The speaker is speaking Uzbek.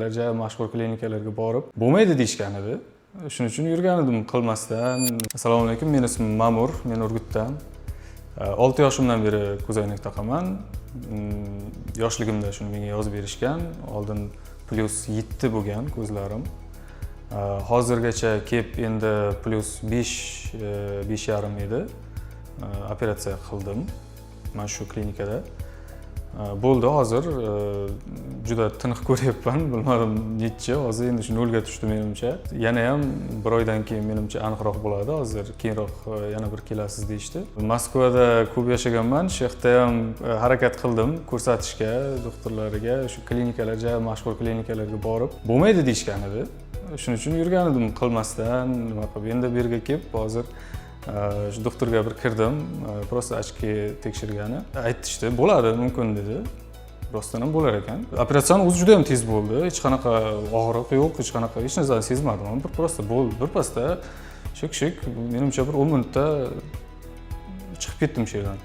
Juda mashhur klinikalarga borib, bo'lmaydi deyishgan edi. Shuning uchun yurgan edim qilmasdan. Assalomu alaykum, men ismim Ma'mur, men Urgutdan. 6 yoshimdan beri ko'zoynak taqaman. Yoshligimda shuni menga yozib berishgan. Oldin +7 bo'lgan ko'zlarim. Hozirgacha kelib endi +5,5 edi. Operatsiya qildim mana shu klinikada. Bo'ldi, hozir juda tiniq ko'ryapman. Bilmadim necha, hozir endi shu 0 ga tushdi menimcha. Yana ham 1 oydan keyin menimcha aniqroq bo'ladi. Hozir keyinroq yana bir kelasiz deyishdi. Moskvada ko'p yashaganman. Shu yerda ham harakat qildim ko'rsatishga doktorlariga, shu klinikalarga, mashhur klinikalarga borib, bo'lmaydi deyishgan edi. Shuning uchun yurgan edim qilmasdan, nima qilib. Endi bu yerga kelib, hozir shu doktorga bir kirdim, prosta ochki tekshirgani. Aytishdi, bo'ladi, mumkin dedi. Rostdan ham bo'lar ekan. Operatsiya o'zi juda ham tez bo'ldi. Hech qanaqa og'riq yo'q, hech narsani sezmadim. Prosta bo'ldi. Birpasda shik-shik, menimcha bir 10 minutda chiqib ketdim shu yerdan.